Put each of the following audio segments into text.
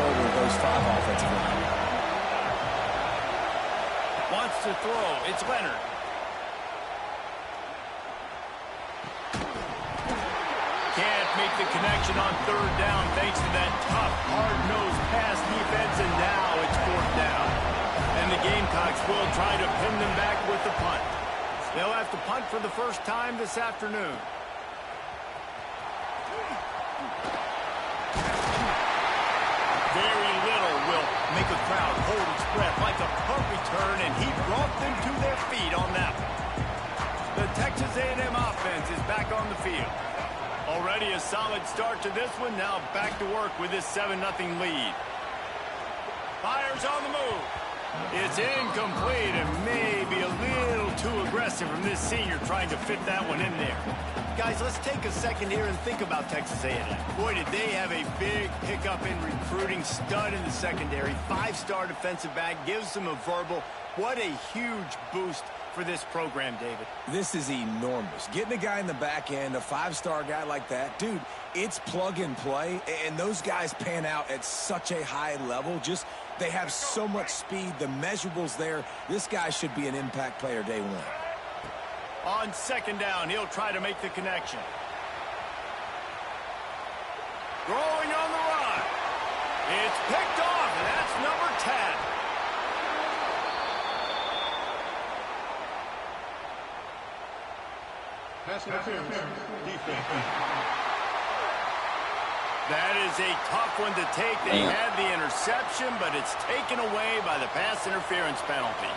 shoulder of those 5 offensive linemen. Wants to throw. It's Leonard. Can't make the connection on 3rd down thanks to that tough, hard-nosed pass defense, and now it's 4th down. And the Gamecocks will try to pin them back with the punt. They'll have to punt for the first time this afternoon. Very little will make a crowd hold its breath like a punt return, and he brought them to their feet on that one. The Texas A&M offense is back on the field. Already a solid start to this one. Now back to work with this 7-0 lead. Fires on the move. It's incomplete and maybe a little too aggressive from this senior trying to fit that one in there. Guys, let's take a second here and think about Texas A&M. Boy, did they have a big pickup in recruiting. Stud in the secondary. 5-star defensive back. Gives them a verbal. What a huge boost for this program, David. This is enormous. Getting a guy in the back end, a 5-star guy like that, dude, it's plug and play, and those guys pan out at such a high level. Just, they have so much speed. The measurables there. This guy should be an impact player day one. On 2nd down, he'll try to make the connection. Throwing on the run. It's picked off, and that's number 10. Pass interference. Defense. That is a tough one to take. They had the interception, but it's taken away by the pass interference penalty.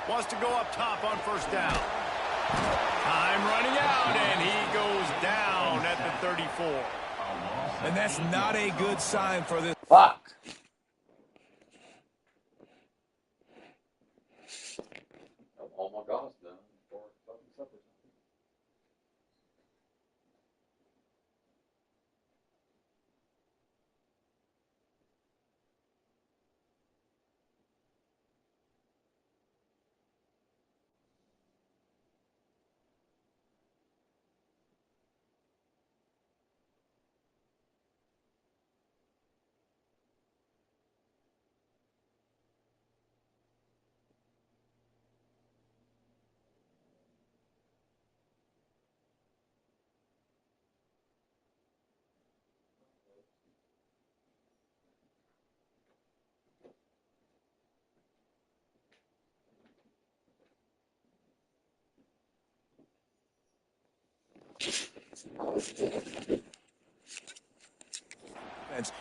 Wants to go up top on 1st down. Time running out, and he goes down at the 34. And that's not a good sign for this. Fuck. Oh my gosh, done for fucking supper.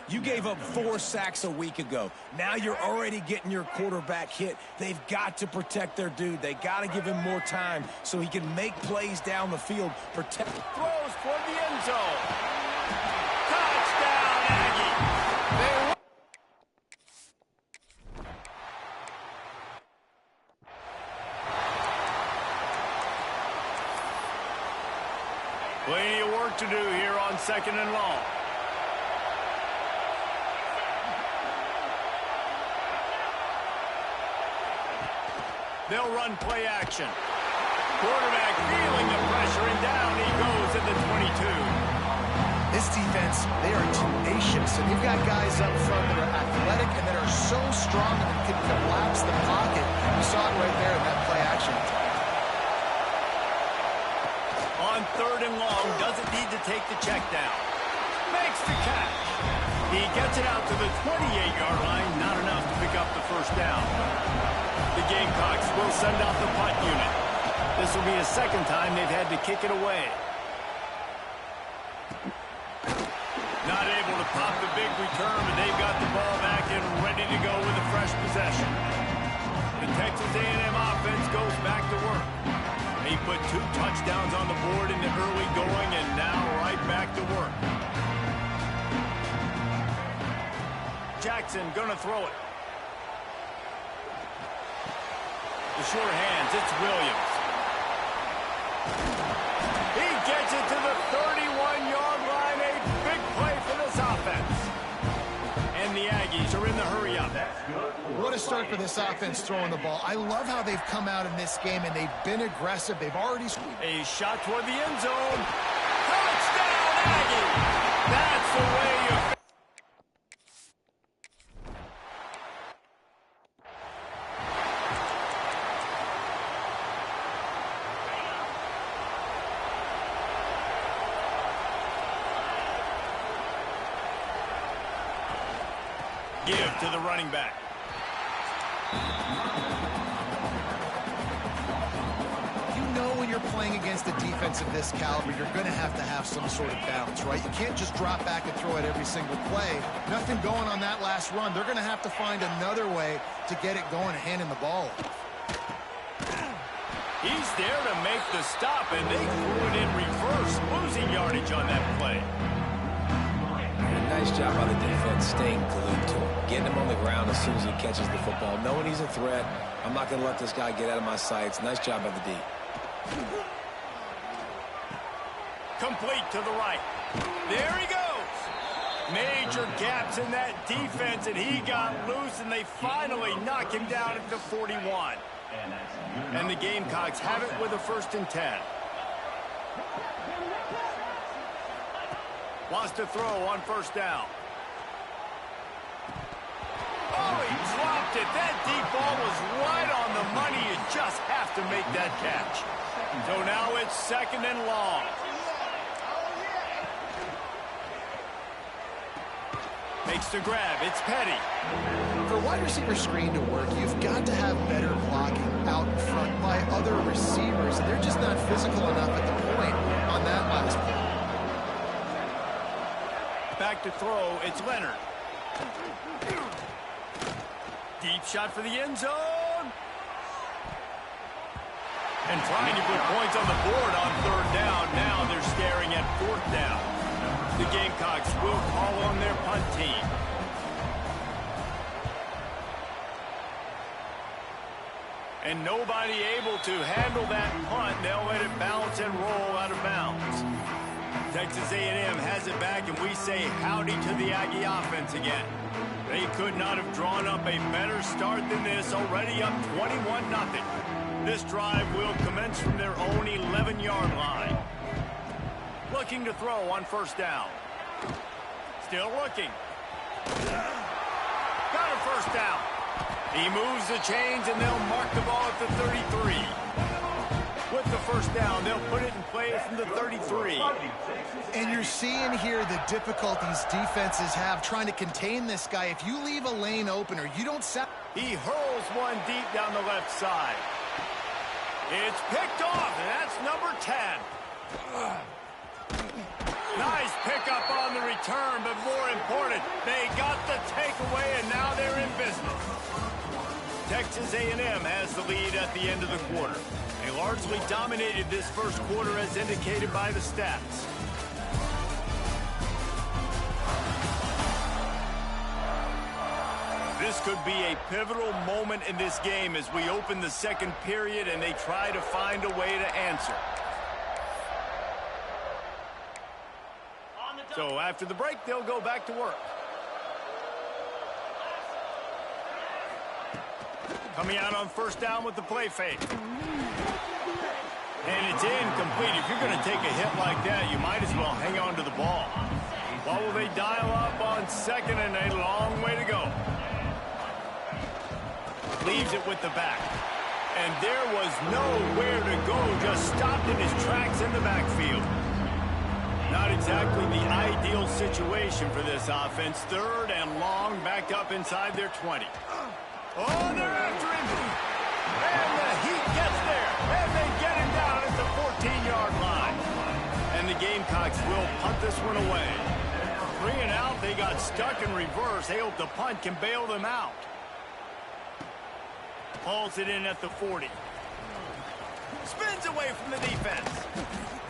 You gave up 4 sacks a week ago. Now you're already getting your quarterback hit. They've got to protect their dude. They got to give him more time so he can make plays down the field. Protect. Throws toward the end zone. Touchdown, Aggie. Plenty of work to do here on 2nd and long. They'll run play action. Quarterback feeling the pressure, and down he goes at the 22. This defense, they are tenacious, and you've got guys up front that are athletic and that are so strong and can collapse the pocket. You saw it right there in that play action. On 3rd and long, doesn't need to take the check down. Makes the catch. He gets it out to the 28-yard line, not enough to pick up the 1st down. The Gamecocks will send out the punt unit. This will be a 2nd time they've had to kick it away. Not able to pop the big return, but they've got the ball back and ready to go with a fresh possession. The Texas A&M offense goes back to work. They put 2 touchdowns on the board in the early going, and now right back to work. Jackson gonna throw it. The short hands, it's Williams. He gets it to the 31-yard line. A big play for this offense. And the Aggies are in the hurry up. That's good. What a start for this offense throwing the ball. I love how they've come out in this game, and they've been aggressive. They've already scored. A shot toward the end zone. Touchdown, Aggie! That's the way you... Give to the running back. You know when you're playing against a defense of this caliber, you're going to have some sort of balance, right? You can't just drop back and throw it every single play. Nothing going on that last run. They're going to have to find another way to get it going and handing the ball. He's there to make the stop, and they threw it in reverse, losing yardage on that play. Nice job by the defense staying glued to him, getting him on the ground as soon as he catches the football. Knowing he's a threat, I'm not going to let this guy get out of my sights. Nice job by the D. Complete to the right. There he goes. Major gaps in that defense, and he got loose, and they finally knock him down at the 41. And the Gamecocks have it with a 1st and 10. Wants to throw on 1st down. Oh, he dropped it. That deep ball was right on the money. You just have to make that catch. So now it's 2nd and long. Makes the grab. It's Petty. For a wide receiver screen to work, you've got to have better blocking out in front by other receivers. They're just not physical enough at the point on that last play. Back to throw, it's Leonard. Deep shot for the end zone. And trying to put points on the board on 3rd down. Now they're staring at 4th down. The Gamecocks will call on their punt team. And nobody able to handle that punt. They'll let it bounce and roll out of bounds. Texas A&M has it back, and we say howdy to the Aggie offense again. They could not have drawn up a better start than this, already up 21-0. This drive will commence from their own 11-yard line. Looking to throw on 1st down. Still looking. Got a 1st down. He moves the chains, and they'll mark the ball at the 33. With the 1st down, they'll put it in play from the 33. And you're seeing here the difficulties defenses have trying to contain this guy. If you leave a lane open or you don't set... He hurls one deep down the left side. It's picked off, and that's number 10. Nice pickup on the return, but more important, they got the takeaway, and now they're in business. Texas A&M has the lead at the end of the quarter. They largely dominated this 1st quarter as indicated by the stats. This could be a pivotal moment in this game as we open the 2nd period and they try to find a way to answer. So after the break, they'll go back to work. Coming out on 1st down with the play fake. And it's incomplete. If you're going to take a hit like that, you might as well hang on to the ball. What will they dial up on 2nd and a long way to go? Leaves it with the back. And there was nowhere to go, just stopped in his tracks in the backfield. Not exactly the ideal situation for this offense. 3rd and long, back up inside their 20. Oh, they're after him. And the Heat gets there. And they get him down at the 14-yard line. And the Gamecocks will punt this one away. 3 and out, they got stuck in reverse. They hope the punt can bail them out. Hauls it in at the 40. Spins away from the defense.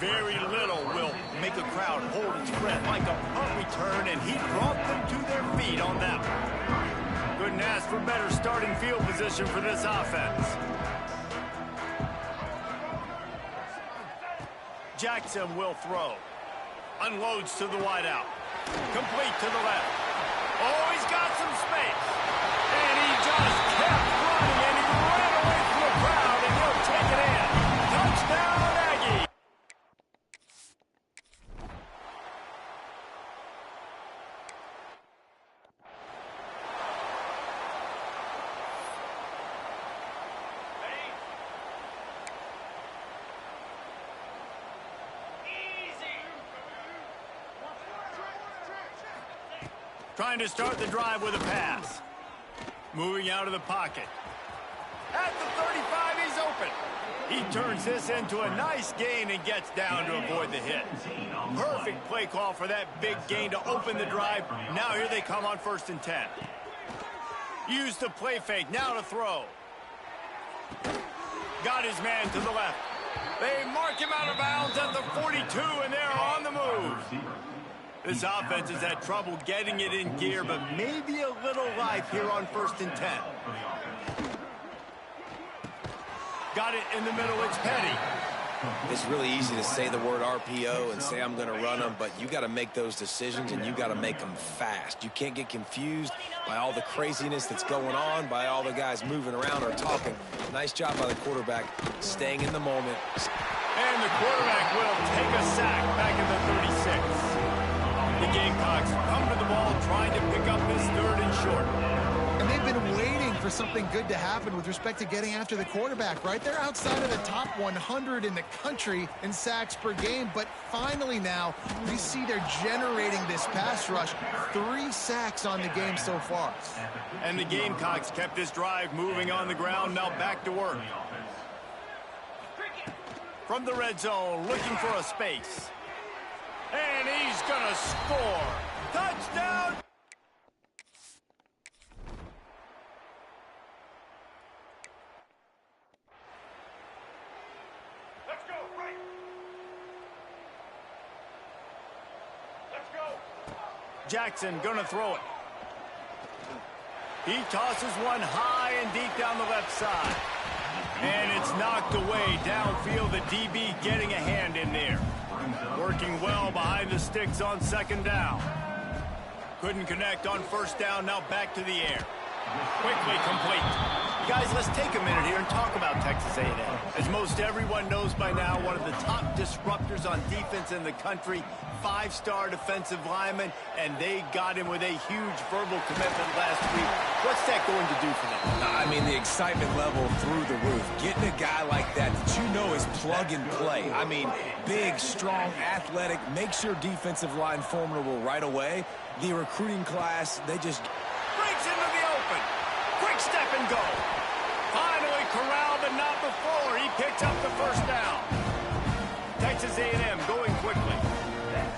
Very little will make a crowd hold its breath like a punt return, and he brought them to their feet on that one. Couldn't ask for better starting field position for this offense. Jackson will throw. Unloads to the wideout. Complete to the left. Oh, he's got some space. And he just Trying to start the drive with a pass. Moving out of the pocket. At the 35, he's open. He turns this into a nice gain and gets down to avoid the hit. Perfect play call for that big gain to open the drive. Now here they come on 1st and 10. Use the play fake, now to throw. Got his man to the left. They mark him out of bounds at the 42, and they're on the move. This offense has had trouble getting it in gear, but maybe a little life here on 1st and 10. Got it in the middle, it's Petty. It's really easy to say the word RPO and say I'm going to run them, but you got to make those decisions and you got to make them fast. You can't get confused by all the craziness that's going on, by all the guys moving around or talking. Nice job by the quarterback staying in the moment. And the quarterback will take a sack back in the 36. The Gamecocks come to the ball trying to pick up this 3rd and short. And they've been waiting for something good to happen with respect to getting after the quarterback, right? They're outside of the top 100 in the country in sacks per game, but finally now we see they're generating this pass rush. 3 sacks on the game so far. And the Gamecocks kept this drive moving on the ground, now back to work. From the red zone, looking for a space. And he's gonna score. Touchdown! Jackson gonna throw it. He tosses one high and deep down the left side. And it's knocked away downfield. The DB getting a hand in there. Working well behind the sticks on 2nd down. Couldn't connect on 1st down, now back to the air. Quickly complete. Guys, let's take a minute here and talk about Texas A&M. As most everyone knows by now, one of the top disruptors on defense in the country, 5-star defensive lineman, and they got him with a huge verbal commitment last week. What's that going to do for them? I mean, the excitement level through the roof. Getting a guy like that you know is plug and play. I mean, big, strong, athletic, makes your defensive line formidable right away. The recruiting class, they just breaks into the open. Quick step and go. Finally corralled, but not before. He picks up the 1st down. Texas A&M going quickly.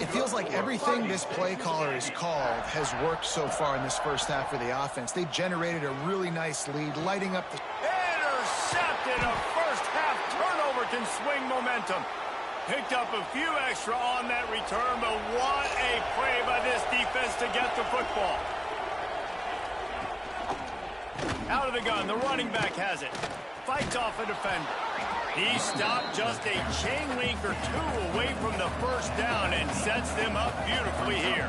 It feels like everything this play caller has called has worked so far in this 1st half for the offense. They've generated a really nice lead, lighting up the... Intercepted. A 1st half turnover can swing momentum. Picked up a few extra on that return, but what a play by this defense to get the football. Out of the gun, the running back has it. Fights off a defender. He stopped just a chain link or 2 away from the 1st down and sets them up beautifully here.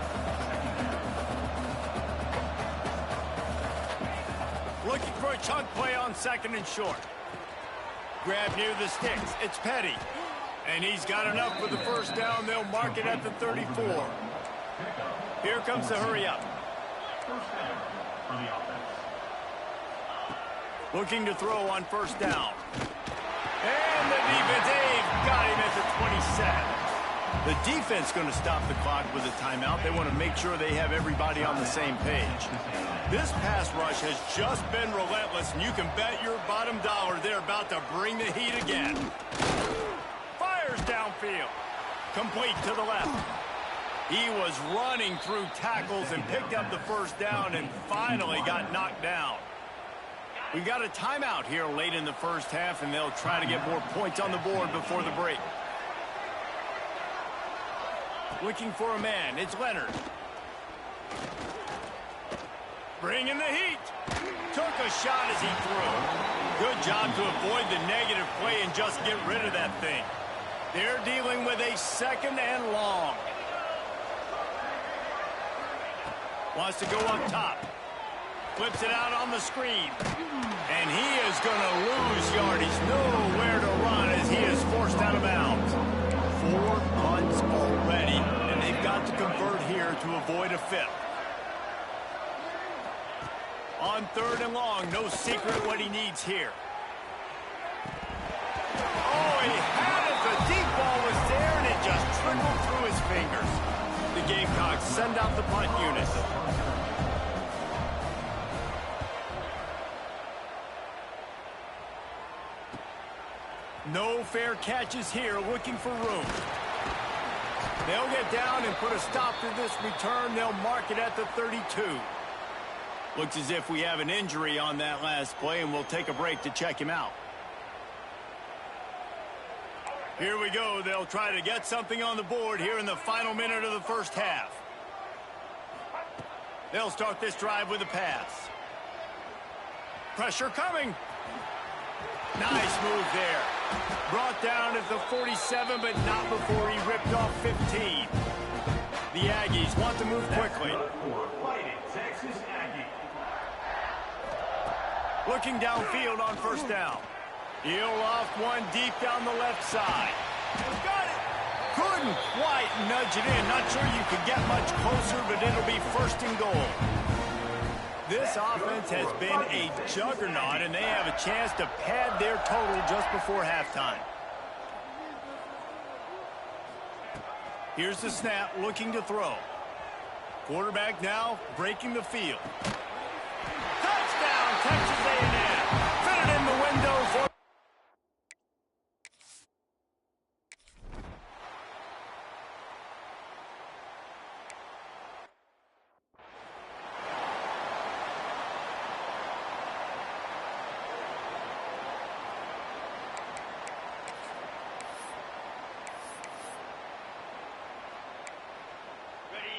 Looking for a chunk play on 2nd and short. Grab near the sticks. It's Petty. And he's got enough for the 1st down. They'll mark it at the 34. Here comes the hurry up. Looking to throw on 1st down. And the defense, they've got him at the 27. The defense going to stop the clock with a timeout. They want to make sure they have everybody on the same page. This pass rush has just been relentless, and you can bet your bottom dollar they're about to bring the heat again. Fires downfield. Complete to the left. He was running through tackles and picked up the 1st down and finally got knocked down. We got a timeout here late in the 1st half, and they'll try to get more points on the board before the break. Looking for a man. It's Leonard. Bringing the heat. Took a shot as he threw. Good job to avoid the negative play and just get rid of that thing. They're dealing with a 2nd and long. Wants to go up top. Flips it out on the screen. And he is going to lose yardage. Nowhere to run as he is forced out of bounds. 4 punts already, and they've got to convert here to avoid a 5th. On 3rd and long, no secret what he needs here. Oh, he had it. The deep ball was there, and it just trickled through his fingers. The Gamecocks send out the punt unit. No fair catches here, looking for room. They'll get down and put a stop to this return. They'll mark it at the 32. Looks as if we have an injury on that last play, and we'll take a break to check him out. Here we go. They'll try to get something on the board here in the final minute of the first half. They'll start this drive with a pass. Pressure coming. Nice move there. Brought down at the 47, but not before he ripped off 15. The Aggies want to move quickly. Looking downfield on first down. He'll loft one deep down the left side. Got it. Couldn't quite nudge it in. Not sure you could get much closer, but it'll be first and goal. This offense has been a juggernaut, and they have a chance to pad their total just before halftime. Here's the snap, looking to throw. Quarterback now breaking the field. Touchdown, Texas A&M. Fit it in the window for...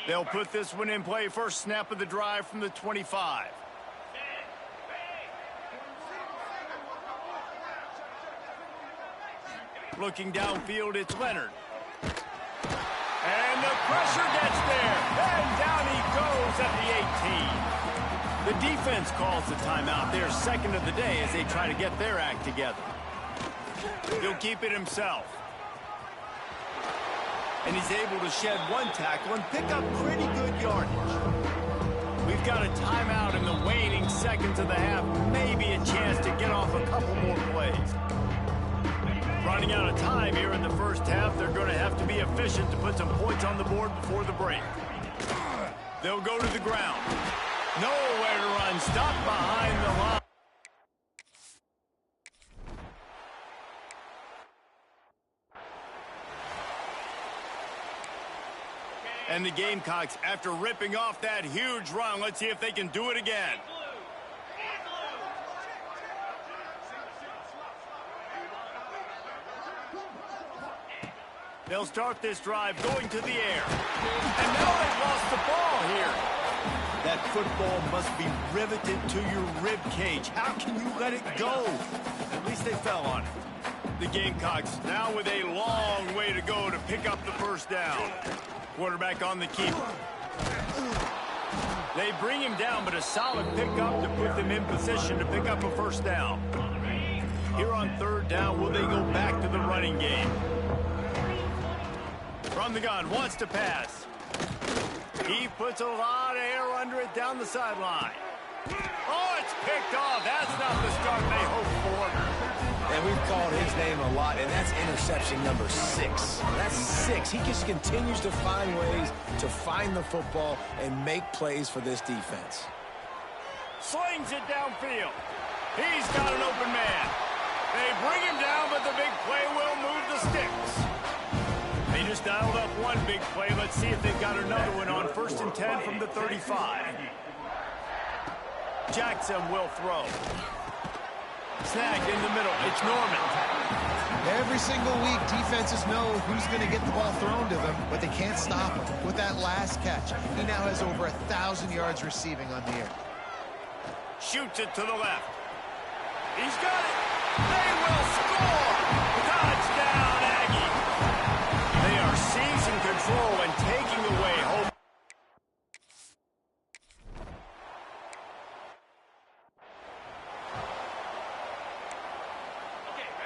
They'll put this one in play. First snap of the drive from the 25. Looking downfield, it's Leonard. And the pressure gets there. And down he goes at the 18. The defense calls the timeout. Their second of the day as they try to get their act together. He'll keep it himself. And he's able to shed one tackle and pick up pretty good yardage. We've got a timeout in the waning seconds of the half. Maybe a chance to get off a couple more plays. Running out of time here in the first half. They're going to have to be efficient to put some points on the board before the break. They'll go to the ground. Nowhere to run. Stop behind the line. And the Gamecocks, after ripping off that huge run, let's see if they can do it again. They'll start this drive going to the air. And now they've lost the ball here. That football must be riveted to your rib cage. How can you let it go? At least they fell on it. The Gamecocks now with a long way to go to pick up the first down. Quarterback on the keeper. They bring him down, but a solid pickup to put them in position to pick up a first down. Here on third down, will they go back to the running game? From the gun, wants to pass. He puts a lot of air under it down the sideline. Oh, it's picked off. That's not the start they hoped for. And we've called his name a lot, and that's interception number 6. That's 6. He just continues to find ways to find the football and make plays for this defense. Slings it downfield. He's got an open man. They bring him down, but the big play will move the sticks. They just dialed up one big play. Let's see if they've got another one on 1st and 10 from the 35. Jackson will throw. Snagged in the middle. It's Norman. Every single week, defenses know who's going to get the ball thrown to them, but they can't stop him. With that last catch, he now has over 1,000 yards receiving on the air. Shoots it to the left. He's got it. They will score. Touchdown, Aggie. They are seizing control and taking away hope.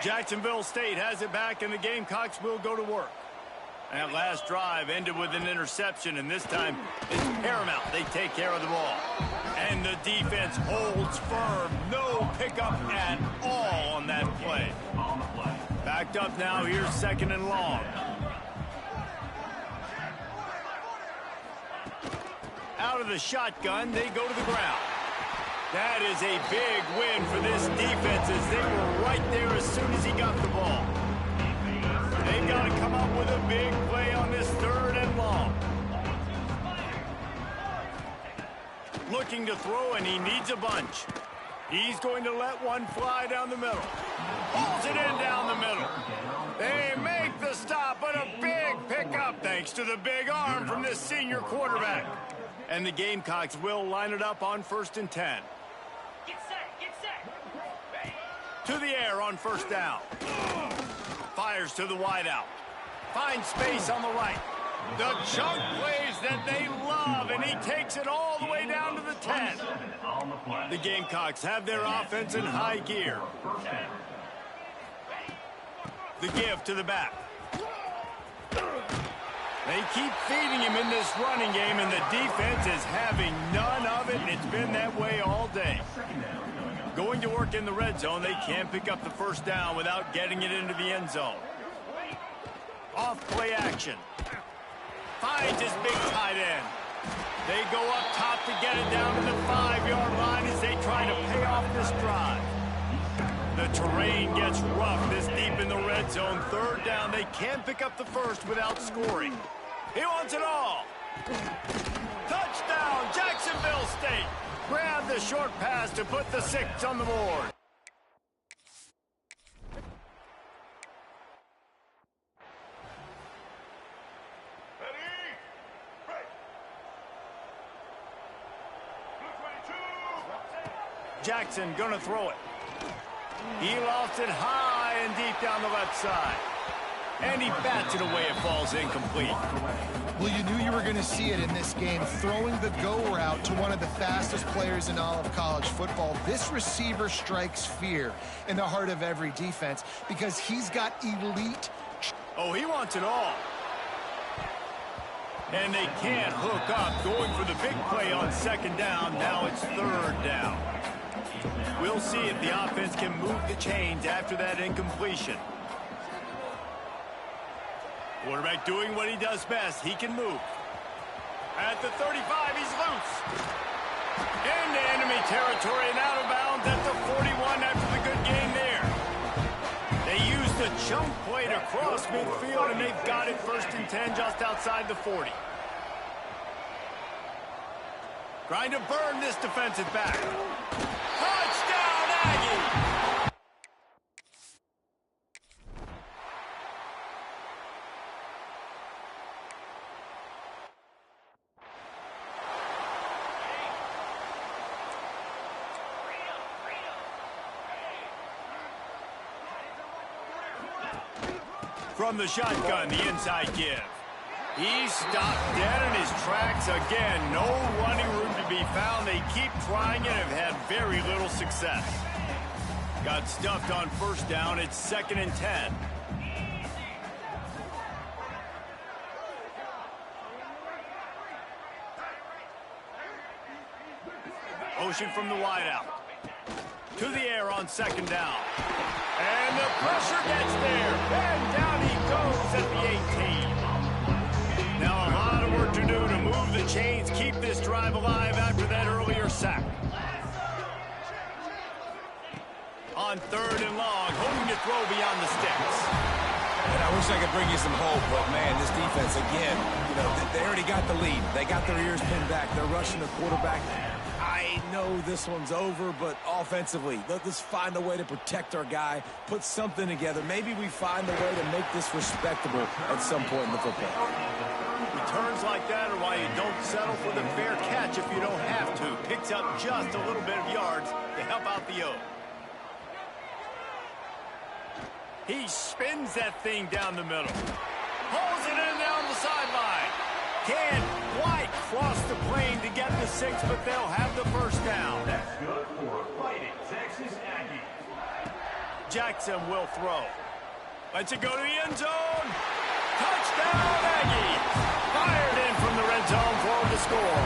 Jacksonville State has it back, and the Gamecocks will go to work. That last drive ended with an interception, and this time it's paramount. They take care of the ball. And the defense holds firm. No pickup at all on that play. Backed up now. Here's 2nd and long. Out of the shotgun, they go to the ground. That is a big win for this defense as they were right there as soon as he got the ball. They've got to come up with a big play on this 3rd and long. Looking to throw, and he needs a bunch. He's going to let one fly down the middle. Pulls it in down the middle. They make the stop, but a big pickup thanks to the big arm from this senior quarterback. And the Gamecocks will line it up on 1st and 10. Get set. To the air on 1st down. Fires to the wideout. Finds space on the right. The chunk plays that they love, and he takes it all the way down to the 10. The Gamecocks have their offense in high gear. The give to the back. They keep feeding him in this running game, and the defense is having none of it, and it's been that way all day. Going to work in the red zone, they can't pick up the 1st down without getting it into the end zone. Off play action. Finds his big tight end. They go up top to get it down to the 5-yard line as they try to pay off this drive. The terrain gets rough this deep in the red zone. 3rd down, they can't pick up the 1st without scoring. He wants it all. Touchdown, Jacksonville State. Grab the short pass to put the 6 on the board. Jackson gonna throw it. He lost it high and deep down the left side. And he bats it away. It falls incomplete. Well, you knew you were going to see it in this game. Throwing the go route to one of the fastest players in all of college football. This receiver strikes fear in the heart of every defense because he's got elite. Oh, he wants it all. And they can't hook up. Going for the big play on 2nd down. Now it's 3rd down. We'll see if the offense can move the chains after that incompletion. Quarterback doing what he does best. He can move. At the 35, he's loose. Into enemy territory and out of bounds at the 41 after the good gain there. They use the chunk play to cross midfield, and they've got it 1st and 10 just outside the 40. Trying to burn this defensive back. Touchdown, Aggie! From the shotgun, the inside give. He's stopped dead in his tracks again. No running room to be found. They keep trying and have had very little success. Got stuffed on 1st down. It's 2nd and 10. Motion from the wideout. To the air on 2nd down. And the pressure gets there. And down he goes at the 18. Now a lot of work to do to move the chains, keep this drive alive after that earlier sack. On 3rd and long, hoping to throw beyond the sticks. And I wish I could bring you some hope, but man, this defense, again, you know, they already got the lead. They got their ears pinned back. They're rushing the quarterback. I know this one's over, but offensively, let's find a way to protect our guy, put something together. Maybe we find a way to make this respectable at some point in the football. Returns like that are why you don't settle for the fair catch if you don't have to. Picks up just a little bit of yards to help out the O. He spins that thing down the middle. Pulls it in down the sideline. Can't quite cross the plane to get the 6, but they'll have the 1st down. That's good for a fighting Texas Aggie. Jackson will throw. Lets it go to the end zone. Touchdown, Aggies. Fired in from the red zone for the score.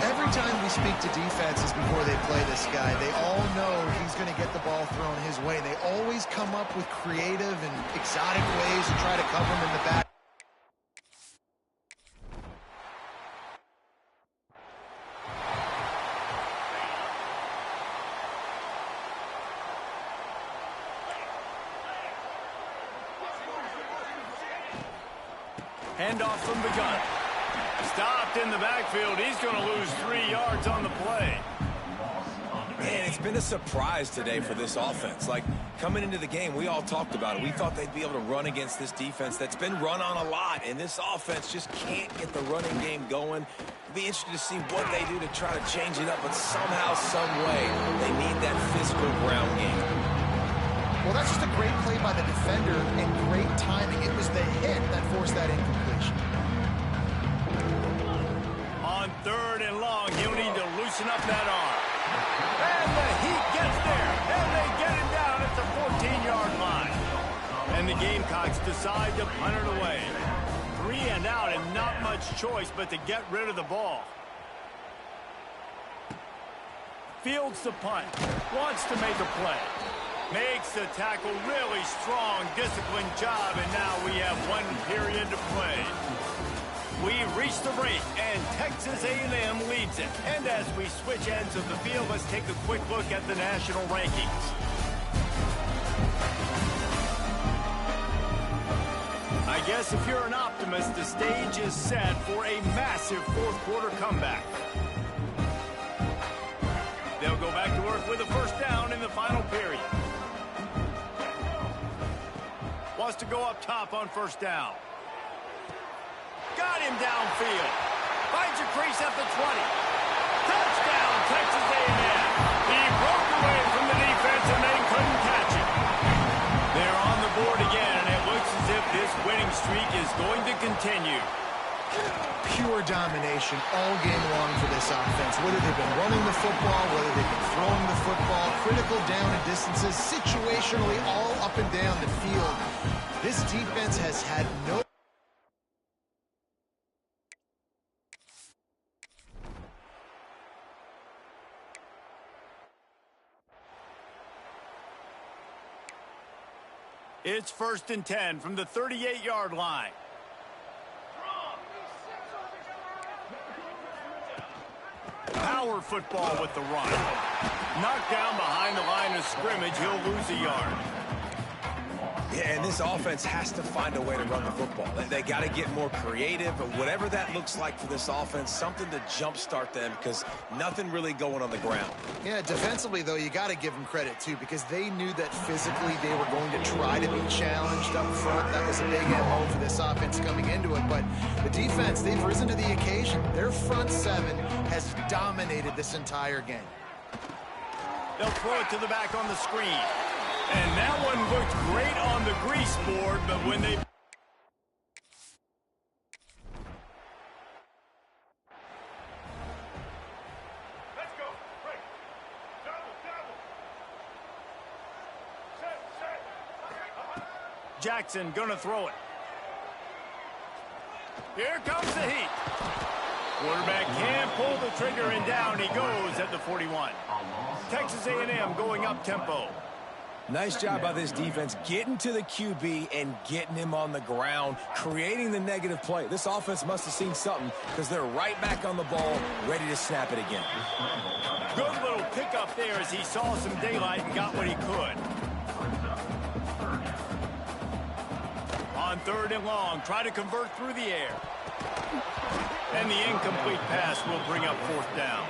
Every time we speak to defenses before they play this guy, they all know he's going to get the ball thrown his way. They always come up with creative and exotic ways to try to cover him in the back. Handoff from the gun. Stopped in the backfield. He's going to lose 3 yards on the play. Man, it's been a surprise today for this offense. Like, coming into the game, we all talked about it. We thought they'd be able to run against this defense that's been run on a lot, and this offense just can't get the running game going. It'll be interesting to see what they do to try to change it up, but somehow, some way, they need that physical ground game. Well, that's just a great play by the defender and great timing. It was the hit that forced that incompletion. On 3rd and long, he'll need to loosen up that arm. And the Heat gets there, and they get him down at the 14-yard line. And the Gamecocks decide to punt it away. 3 and out, and not much choice but to get rid of the ball. Fields the punt, wants to make a play. Makes the tackle, really strong, disciplined job, and now we have 1 period to play. We reach the break, and Texas A&M leads it. And as we switch ends of the field, let's take a quick look at the national rankings. I guess if you're an optimist, the stage is set for a massive fourth-quarter comeback. They'll go back to work with a first down in the final period. Wants to go up top on first down. Got him downfield. Finds a crease at the 20. Touchdown, Texas A&M. He broke away from the defense and they couldn't catch him. They're on the board again, and it looks as if this winning streak is going to continue. Pure domination all game long for this offense. Whether they've been running the football, whether they've been throwing the football, critical down and distances, situationally all up and down the field. This defense has had no... It's 1st and 10 from the 38-yard line. Power football with the run. Knocked down behind the line of scrimmage. He'll lose a yard. Yeah, and this offense has to find a way to run the football. They got to get more creative, but whatever that looks like for this offense, something to jumpstart them because nothing really going on the ground. Yeah, defensively, though, you got to give them credit, too, because they knew that physically they were going to try to be challenged up front. That was a big MO for this offense coming into it, but the defense, they've risen to the occasion. Their front 7 has dominated this entire game. They'll throw it to the back on the screen. And that one looked great on the grease board, but when they... Let's go. Break. Double. Set. Jackson gonna throw it. Here comes the Heat. Quarterback can't pull the trigger, and down he goes at the 41. Texas A&M going up tempo. Nice job by this defense getting to the QB and getting him on the ground, creating the negative play. This offense must have seen something because they're right back on the ball, ready to snap it again. Good little pickup there as he saw some daylight and got what he could. On 3rd and long, try to convert through the air. And the incomplete pass will bring up 4th down.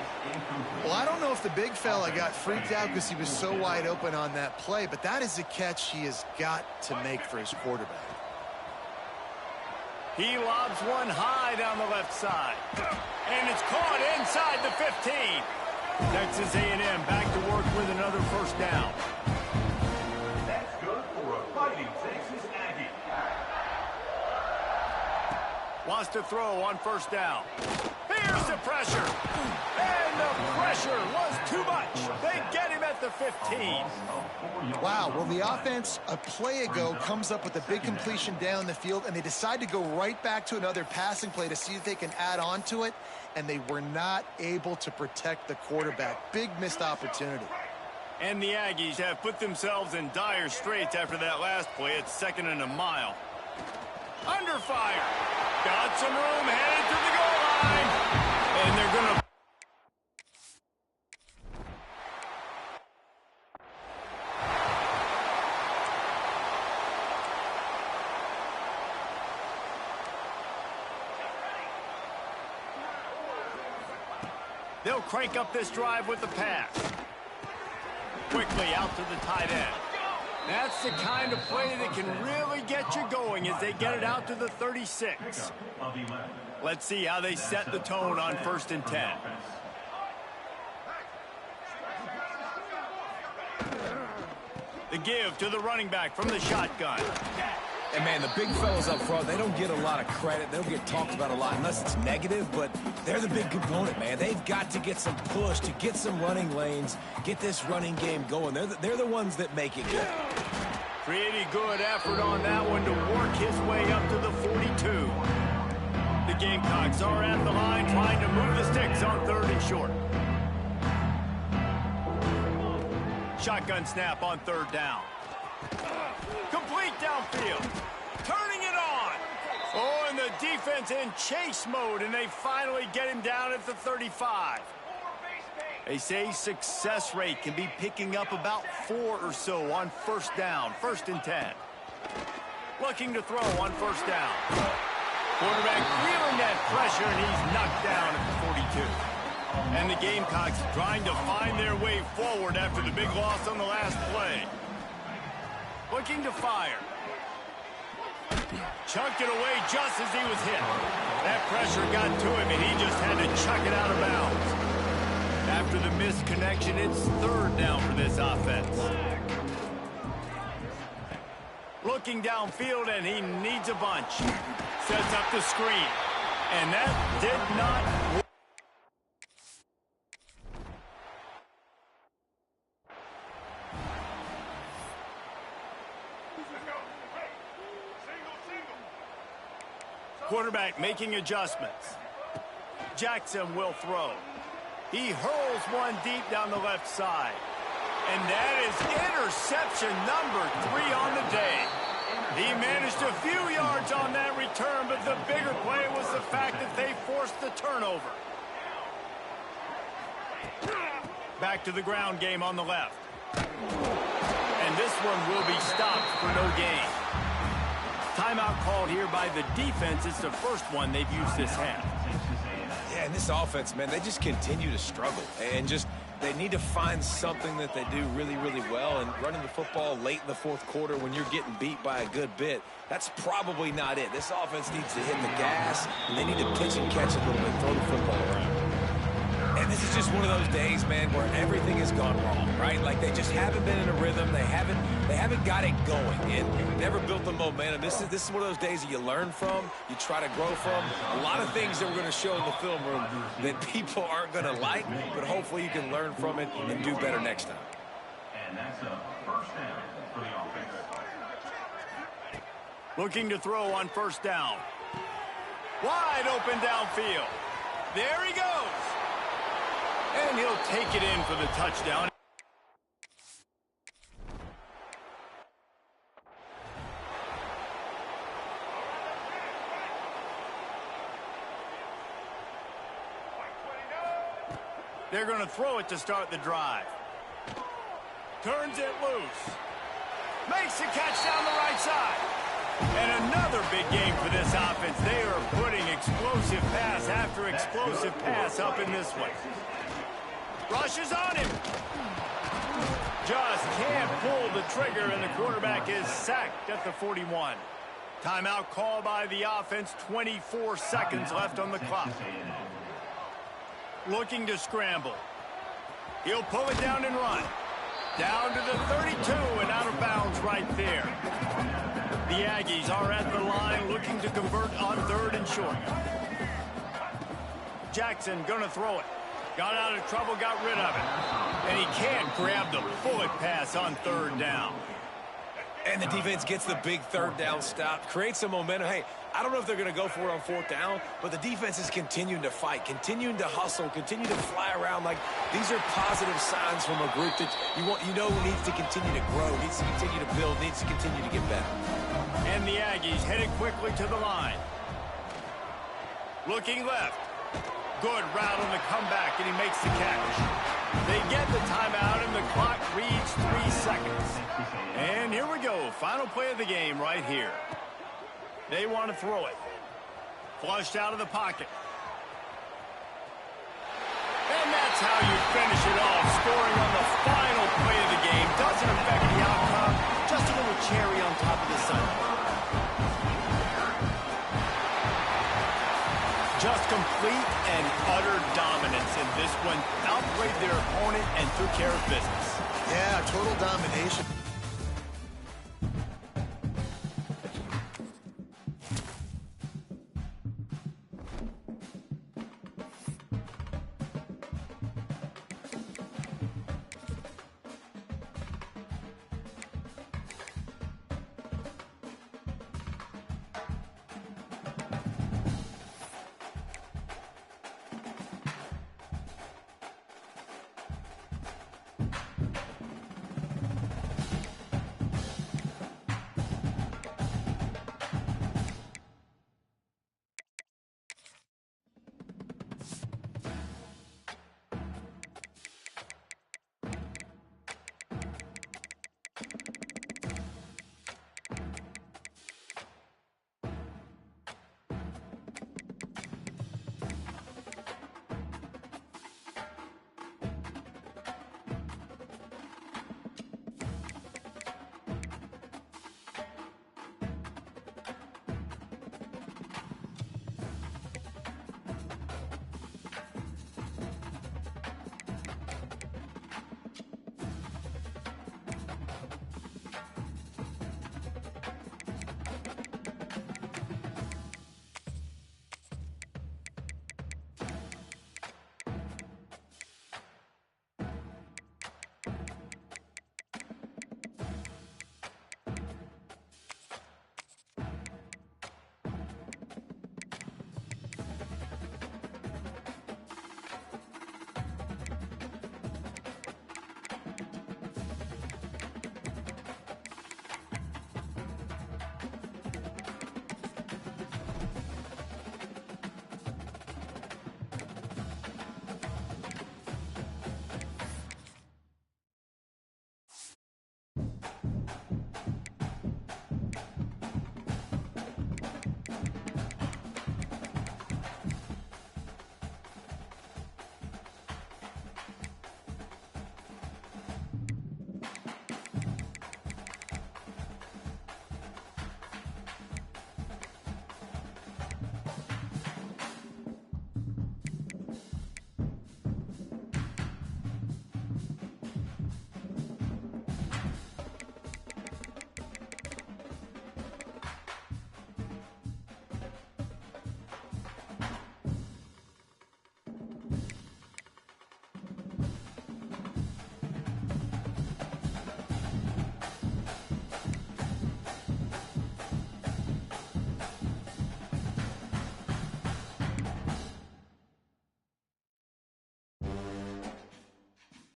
Well, I don't know if the big fella got freaked out because he was so wide open on that play, but that is a catch he has got to make for his quarterback. He lobs one high down the left side. And it's caught inside the 15. Texas A&M back to work with another first down. That's good for a fighting Texas Aggie. Wants to throw on first down. Here's the pressure. And the pressure was too much. They get him at the 15. Wow, well, the offense a play ago comes up with a big completion down the field, and they decide to go right back to another passing play to see if they can add on to it, and they were not able to protect the quarterback. Big missed opportunity. And the Aggies have put themselves in dire straits after that last play. It's 2nd and a mile. Under fire. Got some room, headed to the goal line. And they're going to... They'll crank up this drive with the pass. Quickly out to the tight end. That's the kind of play that can really get you going as they get it out to the 36. Let's see how they set the tone on 1st and 10. The give to the running back from the shotgun. And, man, the big fellas up front, they don't get a lot of credit. They don't get talked about a lot unless it's negative, but they're the big component, man. They've got to get some push, to get some running lanes, get this running game going. They're the ones that make it good. Pretty good effort on that one to work his way up to the 42. The Gamecocks are at the line trying to move the sticks on 3rd and short. Shotgun snap on 3rd down. Complete downfield. Turning it on. Oh, and the defense in chase mode, and they finally get him down at the 35. They say success rate can be picking up about 4 or so on 1st down, 1st and 10. Looking to throw on 1st down. Quarterback feeling that pressure, and he's knocked down at the 42. And the Gamecocks trying to find their way forward after the big loss on the last play. Looking to fire. Chunked it away just as he was hit. That pressure got to him, and he just had to chuck it out of bounds. After the missed connection, it's 3rd down for this offense. Looking downfield, and he needs a bunch. Sets up the screen. And that did not work. Quarterback making adjustments. Jackson will throw. He hurls one deep down the left side. And that is interception number 3 on the day. He managed a few yards on that return, but the bigger play was the fact that they forced the turnover. Back to the ground game on the left. And this one will be stopped for no gain. Timeout called here by the defense. It's the first one they've used this half. Yeah, and this offense, man, they just continue to struggle. And they need to find something that they do really, really well. And running the football late in the 4th quarter when you're getting beat by a good bit, that's probably not it. This offense needs to hit the gas, and they need to pitch and catch a little bit, throw the football around. And this is just one of those days, man, where everything has gone wrong, right? Like they just haven't been in a rhythm. They haven't got it going and never built the momentum. This is one of those days that you learn from, you try to grow from. A lot of things that we're going to show in the film room that people aren't going to like, but hopefully you can learn from it and do better next time. And that's a 1st down for the offense. Looking to throw on 1st down. Wide open downfield. There he goes. And he'll take it in for the touchdown. They're going to throw it to start the drive. Turns it loose. Makes the catch down the right side. And another big game for this offense. They are putting explosive pass after explosive pass up in this one. Rushes on him. Just can't pull the trigger, and the quarterback is sacked at the 41. Timeout call by the offense. 24 seconds left on the clock. Looking to scramble. He'll pull it down and run. Down to the 32 and out of bounds right there. The Aggies are at the line looking to convert on 3rd and short. Jackson gonna throw it. Got out of trouble, got rid of it. And he can't grab the bullet pass on 3rd down. And the defense gets the big 3rd down stop, creates some momentum. Hey, I don't know if they're going to go for it on 4th down, but the defense is continuing to fight, continuing to hustle, continue to fly around. Like, these are positive signs from a group that you know needs to continue to grow, needs to continue to build, needs to continue to get better. And the Aggies headed quickly to the line. Looking left. Good route on the comeback, and he makes the catch. They get the timeout, and the clock reads 3 seconds. And here we go. Final play of the game right here. They want to throw it. Flushed out of the pocket. And that's how you finish it off. Scoring on the final play of the game doesn't affect the outcome. Just a little cherry on top of the sundae. Just complete and utter dominance in this one. Outplayed their opponent and took care of business. Yeah, total domination.